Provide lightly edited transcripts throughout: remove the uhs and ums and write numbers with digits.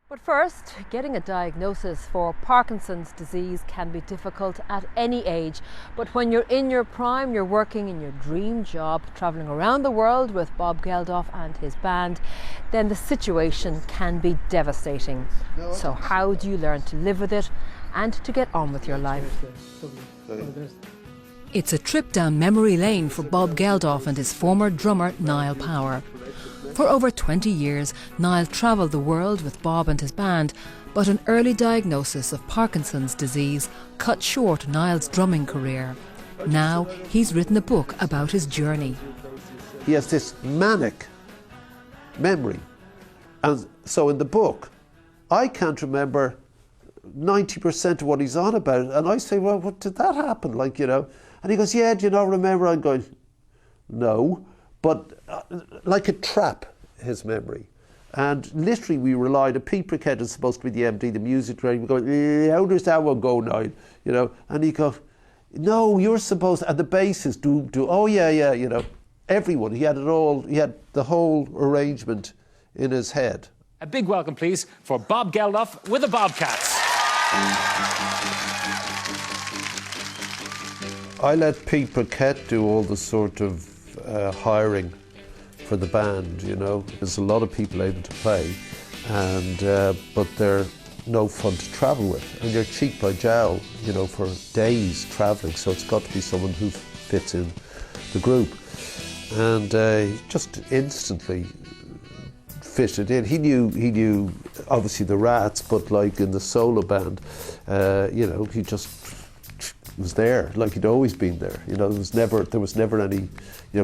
But first, getting a diagnosis for Parkinson's disease can be difficult at any age. But when you're in your prime, you're working in your dream job, travelling around the world with Bob Geldof and his band, then the situation can be devastating. So how do you learn to live with it and to get on with your life? It's a trip down memory lane for Bob Geldof and his former drummer Niall Power. For over 20 years, Niall travelled the world with Bob and his band, but an early diagnosis of Parkinson's disease cut short Niall's drumming career. Now he's written a book about his journey. He has this manic memory, and so in the book, I can't remember 90% of what he's on about, and I say, well, what did that happen? And he goes, yeah, do you not remember? I'm going, no. But like a trap, his memory. And literally we relied, a Pete Briquette is supposed to be the MD, the music director, we go, how does that one go, Niall? And he go, no, you're supposed to, and the bassist, oh yeah, everyone, he had it all, he had the whole arrangement in his head. A big welcome, please, for Bob Geldof with the Bobcats. I let Pete Briquette do all the sort of hiring for the band, There's a lot of people able to play, and but they're no fun to travel with, and you're cheek by jowl, for days travelling. So it's got to be someone who fits in the group, and just instantly fitted in. He knew obviously the Rats, but like in the solo band, he just was there, like he'd always been there. There was never any,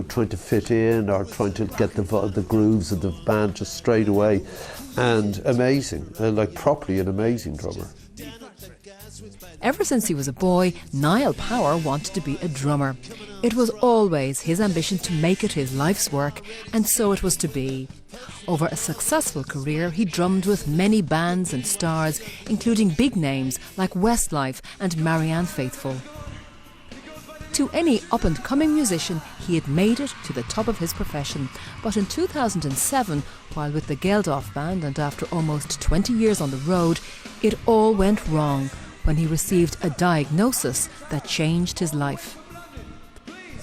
trying to fit in or trying to get the grooves of the band just straight away. And amazing, properly an amazing drummer. Ever since he was a boy, Niall Power wanted to be a drummer. It was always his ambition to make it his life's work, and so it was to be. Over a successful career, he drummed with many bands and stars, including big names like Westlife and Marianne Faithfull. To any up-and-coming musician, he had made it to the top of his profession. But in 2007, while with the Geldof Band and after almost 20 years on the road, it all went wrong when he received a diagnosis that changed his life.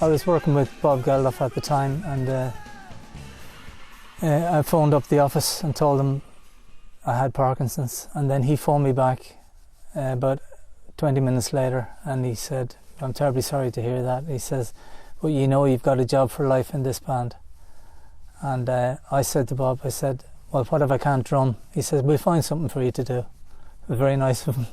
I was working with Bob Geldof at the time, and I phoned up the office and told him I had Parkinson's, and then he phoned me back about 20 minutes later, and he said, I'm terribly sorry to hear that. He says, but you've got a job for life in this band. And I said to Bob, well, what if I can't drum? He says, we'll find something for you to do. It was very nice of him.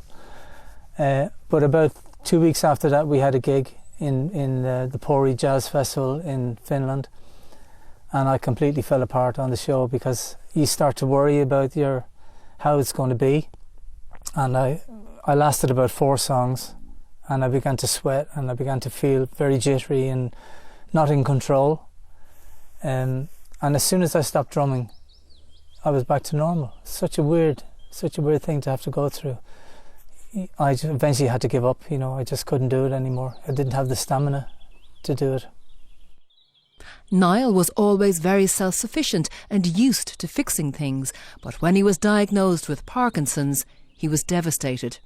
But about 2 weeks after that, we had a gig in the Pori Jazz Festival in Finland, and I completely fell apart on the show because you start to worry about how it's going to be. And I lasted about 4 songs, and I began to sweat, and I began to feel very jittery and not in control. And as soon as I stopped drumming, I was back to normal. Such a weird thing to have to go through. I eventually had to give up, I just couldn't do it anymore. I didn't have the stamina to do it. Niall was always very self-sufficient and used to fixing things, but when he was diagnosed with Parkinson's, he was devastated.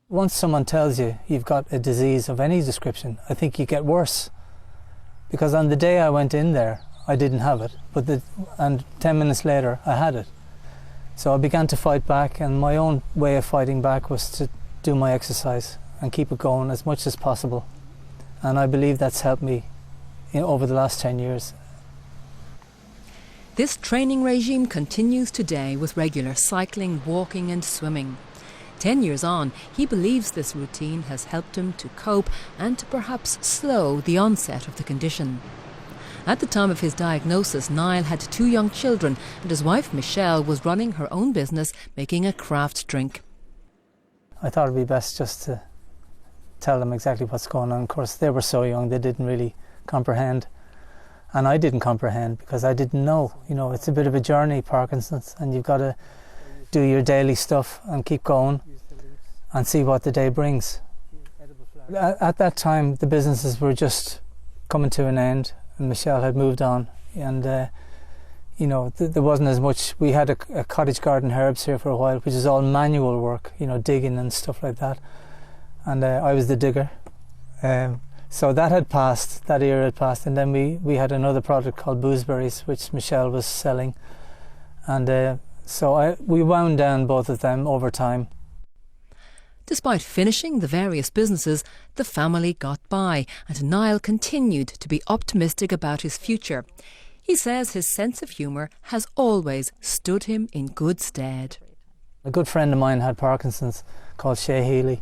Once someone tells you you've got a disease of any description, I think you get worse. Because on the day I went in there, I didn't have it, and 10 minutes later I had it. So I began to fight back, and my own way of fighting back was to do my exercise and keep it going as much as possible. And I believe that's helped me over the last 10 years. This training regime continues today with regular cycling, walking and swimming. 10 years on, he believes this routine has helped him to cope and to perhaps slow the onset of the condition. At the time of his diagnosis, Niall had 2 young children, and his wife Michelle was running her own business making a craft drink. I thought it would be best just to tell them exactly what's going on. Of course, they were so young, they didn't really comprehend. And I didn't comprehend because I didn't know. It's a bit of a journey, Parkinson's, and you've got to do your daily stuff and keep going and see what the day brings. At that time, the businesses were just coming to an end, and Michelle had moved on, and you know, there wasn't as much. We had a cottage garden herbs here for a while, which is all manual work, you know, digging and stuff like that. And I was the digger. So that had passed, that era had passed, and then we had another product called Boozeberries, which Michelle was selling. And so we wound down both of them over time. Despite finishing the various businesses, the family got by, and Niall continued to be optimistic about his future. He says his sense of humour has always stood him in good stead. A good friend of mine had Parkinson's, called Shay Healy,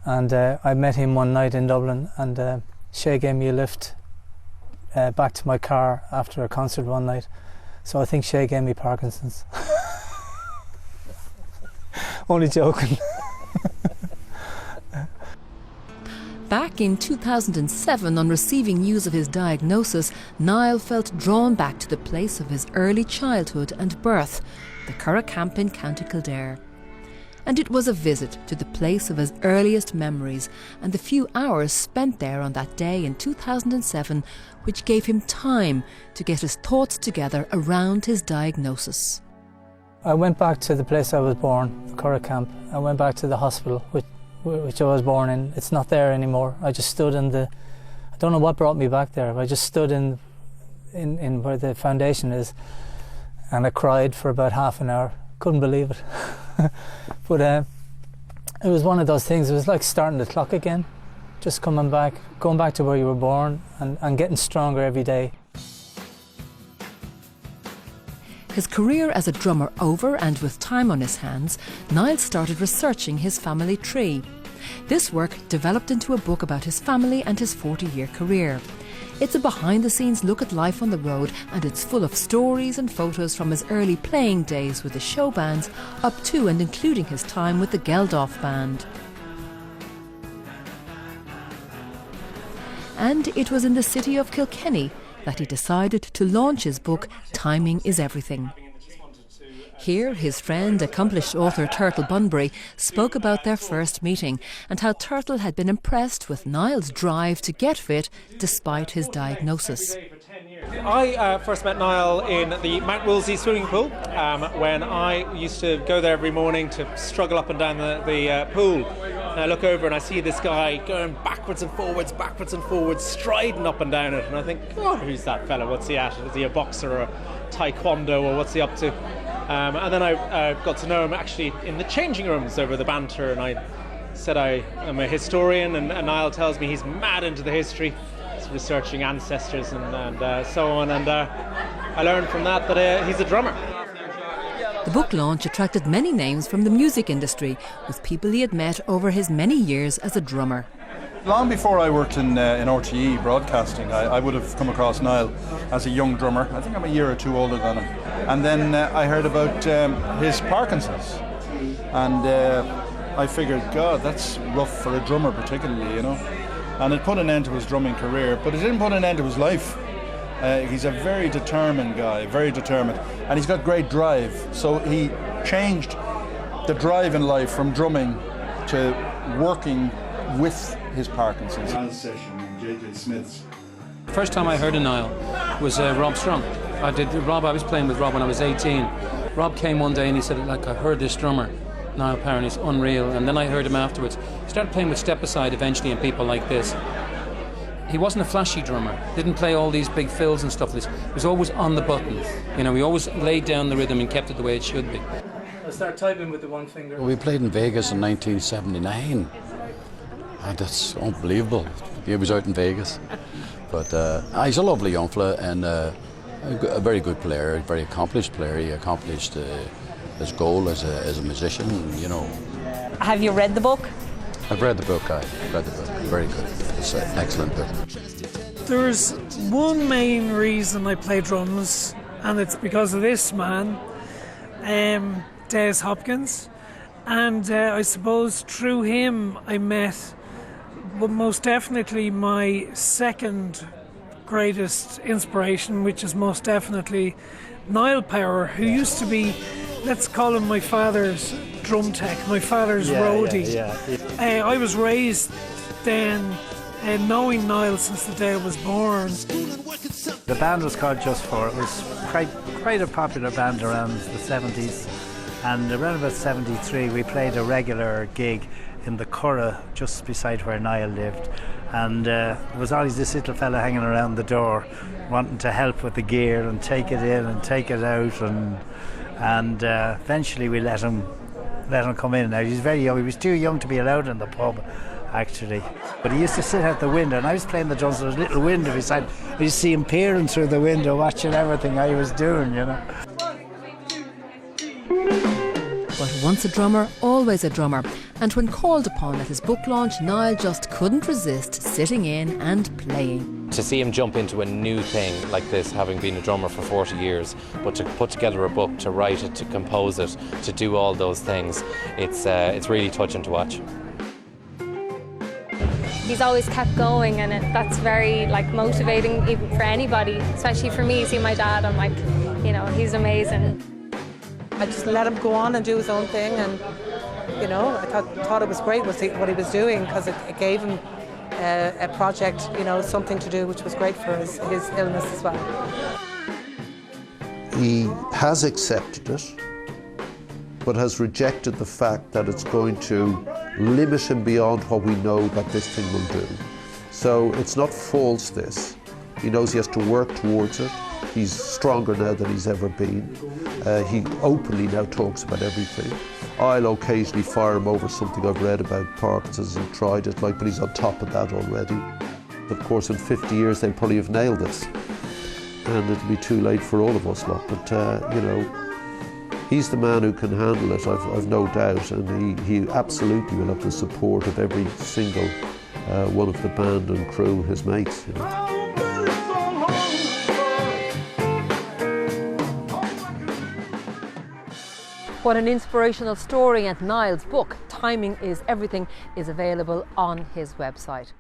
and I met him one night in Dublin, and Shay gave me a lift back to my car after a concert one night. So I think Shay gave me Parkinson's. Only joking. Back in 2007, on receiving news of his diagnosis, Niall felt drawn back to the place of his early childhood and birth, the Curragh Camp in County Kildare. And it was a visit to the place of his earliest memories and the few hours spent there on that day in 2007 which gave him time to get his thoughts together around his diagnosis. I went back to the place I was born, the Curragh Camp. I went back to the hospital which I was born in. It's not there anymore. I just stood in I don't know what brought me back there. I just stood in where the foundation is, and I cried for about half an hour. Couldn't believe it. But it was one of those things. It was like starting the clock again, just going back to where you were born, and getting stronger every day. His career as a drummer over, and with time on his hands, Niall started researching his family tree. This work developed into a book about his family and his 40-year career. It's a behind-the-scenes look at life on the road, and it's full of stories and photos from his early playing days with the show bands up to and including his time with the Geldof band. And it was in the city of Kilkenny that he decided to launch his book, Timing is Everything. Here, his friend, accomplished author Turtle Bunbury, spoke about their first meeting and how Turtle had been impressed with Niall's drive to get fit despite his diagnosis. I first met Niall in the Mount Woolsey swimming pool when I used to go there every morning to struggle up and down the pool. And I look over and I see this guy going backwards and forwards, striding up and down it. And I think, oh, who's that fella? What's he at? Is he a boxer or a taekwondo, or what's he up to? And then I got to know him actually in the changing rooms over the banter. And I said I am a historian, and Niall tells me he's mad into the history. He's researching ancestors and so on. And I learned from that he's a drummer. The book launch attracted many names from the music industry, with people he had met over his many years as a drummer. Long before I worked in RTE broadcasting, I would have come across Niall as a young drummer. I think I'm a year or two older than him. And then I heard about his Parkinson's. And I figured, God, that's rough for a drummer particularly, you know. And it put an end to his drumming career, but it didn't put an end to his life. He's a very determined guy, very determined, and he's got great drive. So he changed the drive in life from drumming to working with his Parkinson's. Session in J.J. Smith's. First time I heard of Niall was Rob Strong. I was playing with Rob when I was 18. Rob came one day and he said, like, I heard this drummer, Niall Power, and he's unreal. And then I heard him afterwards. He started playing with Step Aside eventually and people like this. He wasn't a flashy drummer, didn't play all these big fills and stuff like this. He was always on the button. You know, he always laid down the rhythm and kept it the way it should be. I'll start typing with the one finger. We played in Vegas in 1979. And that's unbelievable. He was out in Vegas. But he's a lovely young fella and a very good player, a very accomplished player. He accomplished his goal as a musician, you know. Have you read the book? I've read the book, very good. It's an excellent book. There's one main reason I play drums, and it's because of this man, Des Hopkins. And I suppose through him I met, but most definitely my second greatest inspiration, which is most definitely Niall Power, who used to be, let's call him my father's drum tech, my father's roadie. I was raised then knowing Niall since the day I was born. The band was called Just For. It was quite quite a popular band around the 70s, and around about 73 we played a regular gig in the Curragh just beside where Niall lived, and there was always this little fella hanging around the door wanting to help with the gear and take it in and take it out, and eventually we let him come in. Now, he was very young, he was too young to be allowed in the pub actually, but he used to sit out the window, and I was playing the drums, there was a little window beside, I used to see him peering through the window watching everything I was doing, you know. But once a drummer, always a drummer. And when called upon at his book launch, Niall just couldn't resist sitting in and playing. To see him jump into a new thing like this, having been a drummer for 40 years, but to put together a book, to write it, to compose it, to do all those things, it's really touching to watch. He's always kept going, and that's very motivating even for anybody, especially for me. Seeing my dad, I'm like, he's amazing. I just let him go on and do his own thing, and I thought it was great what he was doing, because it gave him a project, something to do, which was great for his illness as well. He has accepted it, but has rejected the fact that it's going to limit him beyond what we know that this thing will do. So it's not false, this. He knows he has to work towards it. He's stronger now than he's ever been. He openly now talks about everything. I'll occasionally fire him over something I've read about Parkinson's and tried it, but he's on top of that already. Of course, in 50 years, they'll probably have nailed this. And it'll be too late for all of us lot. But, he's the man who can handle it, I've no doubt. And he absolutely will have the support of every single one of the band and crew, his mates. What an inspirational story, and Niall's book, Timing is Everything, is available on his website.